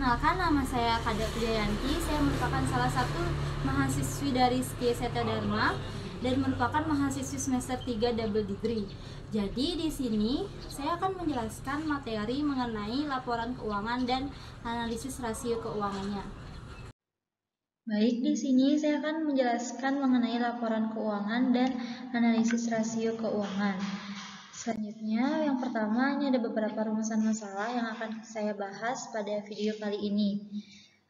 Perkenalkan, nama saya Kada Pujayanti. Saya merupakan salah satu mahasiswi dari SKI Setio Dharma dan merupakan mahasiswi semester 3 double degree. Jadi di sini saya akan menjelaskan materi mengenai laporan keuangan dan analisis rasio keuangannya. Baik, di sini saya akan menjelaskan mengenai laporan keuangan dan analisis rasio keuangan. Selanjutnya, yang pertama ini ada beberapa rumusan masalah yang akan saya bahas pada video kali ini.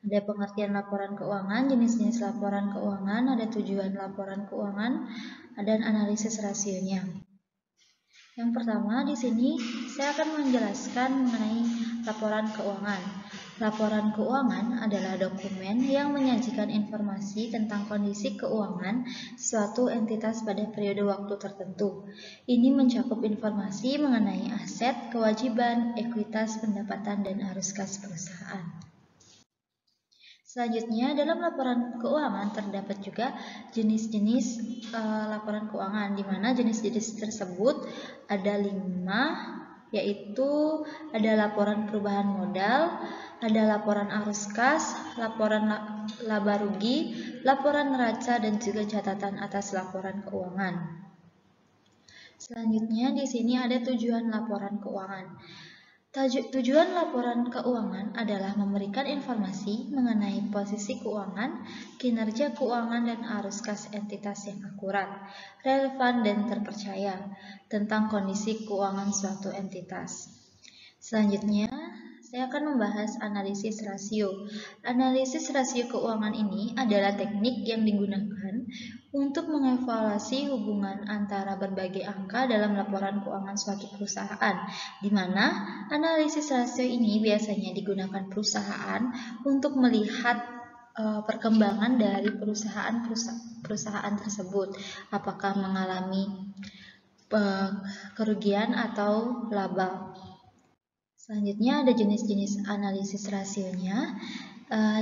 Ada pengertian laporan keuangan, jenis-jenis laporan keuangan, ada tujuan laporan keuangan, dan analisis rasionya. Yang pertama, di sini saya akan menjelaskan mengenai laporan keuangan. Laporan keuangan adalah dokumen yang menyajikan informasi tentang kondisi keuangan suatu entitas pada periode waktu tertentu. Ini mencakup informasi mengenai aset, kewajiban, ekuitas, pendapatan, dan arus kas perusahaan. Selanjutnya, dalam laporan keuangan terdapat juga jenis-jenis laporan keuangan, di mana jenis-jenis tersebut ada 5, yaitu ada laporan perubahan modal, ada laporan arus kas, laporan laba rugi, laporan neraca, dan juga catatan atas laporan keuangan. Selanjutnya, di sini ada tujuan laporan keuangan. Tujuan laporan keuangan adalah memberikan informasi mengenai posisi keuangan, kinerja keuangan, dan arus kas entitas yang akurat, relevan, dan terpercaya tentang kondisi keuangan suatu entitas. Selanjutnya, saya akan membahas analisis rasio. Analisis rasio keuangan ini adalah teknik yang digunakan untuk mengevaluasi hubungan antara berbagai angka dalam laporan keuangan suatu perusahaan, di mana analisis rasio ini biasanya digunakan perusahaan untuk melihat perkembangan dari perusahaan tersebut, apakah mengalami kerugian atau laba. Selanjutnya ada jenis-jenis analisis rasionya.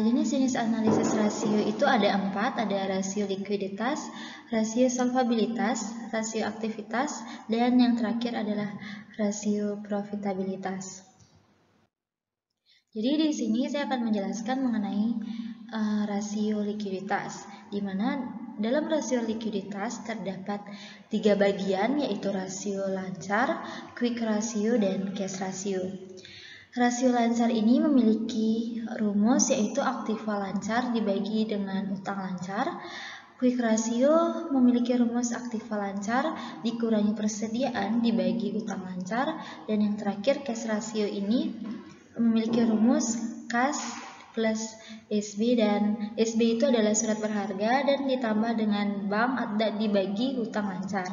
Jenis-jenis analisis rasio itu ada 4, ada rasio likuiditas, rasio solvabilitas, rasio aktivitas, dan yang terakhir adalah rasio profitabilitas. Jadi di sini saya akan menjelaskan mengenai rasio likuiditas, di mana dalam rasio likuiditas terdapat 3 bagian, yaitu rasio lancar, quick ratio, dan cash ratio. Rasio lancar ini memiliki rumus, yaitu aktiva lancar dibagi dengan utang lancar. Quick ratio memiliki rumus aktiva lancar dikurangi persediaan dibagi utang lancar. Dan yang terakhir, cash ratio ini memiliki rumus kas plus SB, dan SB itu adalah surat berharga dan ditambah dengan bank dan dibagi utang lancar.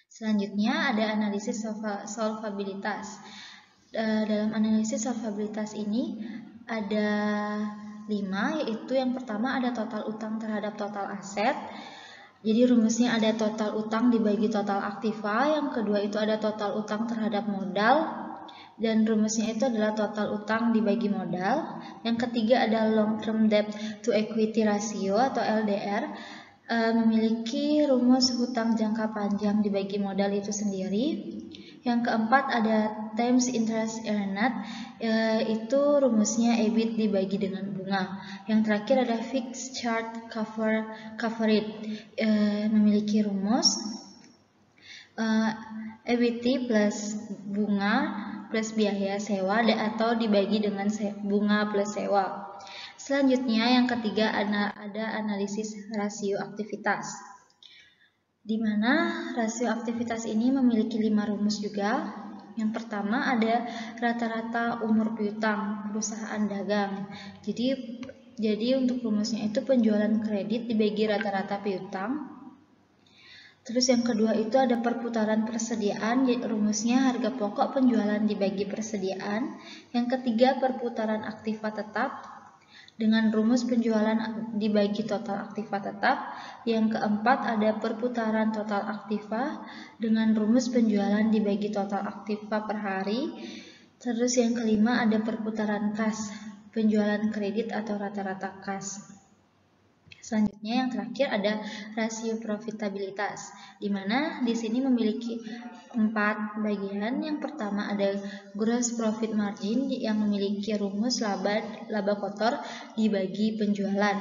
Selanjutnya ada analisis solvabilitas. Dalam analisis solvabilitas ini ada 5, yaitu yang pertama ada total utang terhadap total aset. Jadi rumusnya ada total utang dibagi total aktiva. Yang kedua itu ada total utang terhadap modal, dan rumusnya itu adalah total utang dibagi modal. Yang ketiga ada long term debt to equity ratio atau LDR, memiliki rumus hutang jangka panjang dibagi modal itu sendiri. Yang keempat ada times interest earned, itu rumusnya EBIT dibagi dengan bunga. Yang terakhir ada fixed charge coverage, memiliki rumus EBIT plus bunga plus biaya sewa atau dibagi dengan bunga plus sewa. Selanjutnya yang ketiga ada analisis rasio aktivitas, di mana rasio aktivitas ini memiliki 5 rumus juga. Yang pertama ada rata-rata umur piutang perusahaan dagang. Jadi untuk rumusnya itu penjualan kredit dibagi rata-rata piutang. Terus yang kedua itu ada perputaran persediaan, rumusnya harga pokok penjualan dibagi persediaan. Yang ketiga perputaran aktiva tetap dengan rumus penjualan dibagi total aktiva tetap. Yang keempat ada perputaran total aktiva dengan rumus penjualan dibagi total aktiva per hari. Terus yang kelima ada perputaran kas, penjualan kredit atau rata-rata kas. Selanjutnya yang terakhir ada rasio profitabilitas, di mana di sini memiliki 4 bagian. Yang pertama ada gross profit margin yang memiliki rumus laba kotor dibagi penjualan.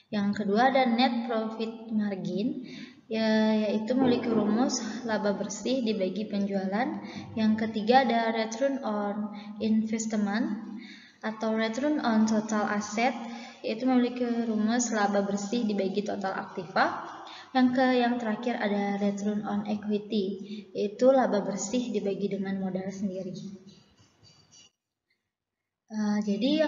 Yang kedua ada net profit margin, yaitu memiliki rumus laba bersih dibagi penjualan. Yang ketiga ada return on investment atau return on total asset, yaitu memiliki rumus laba bersih dibagi total aktiva. Yang terakhir ada return on equity, yaitu laba bersih dibagi dengan modal sendiri. Jadi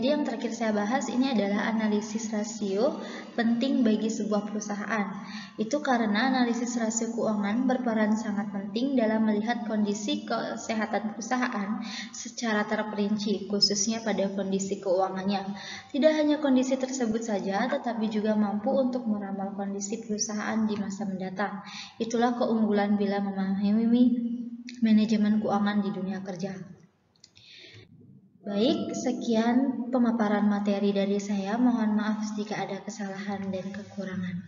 yang terakhir saya bahas ini adalah analisis rasio penting bagi sebuah perusahaan. Itu karena analisis rasio keuangan berperan sangat penting dalam melihat kondisi kesehatan perusahaan secara terperinci, khususnya pada kondisi keuangannya. Tidak hanya kondisi tersebut saja, tetapi juga mampu untuk meramal kondisi perusahaan di masa mendatang. Itulah keunggulan bila memahami manajemen keuangan di dunia kerja. Baik, sekian pemaparan materi dari saya. Mohon maaf jika ada kesalahan dan kekurangan.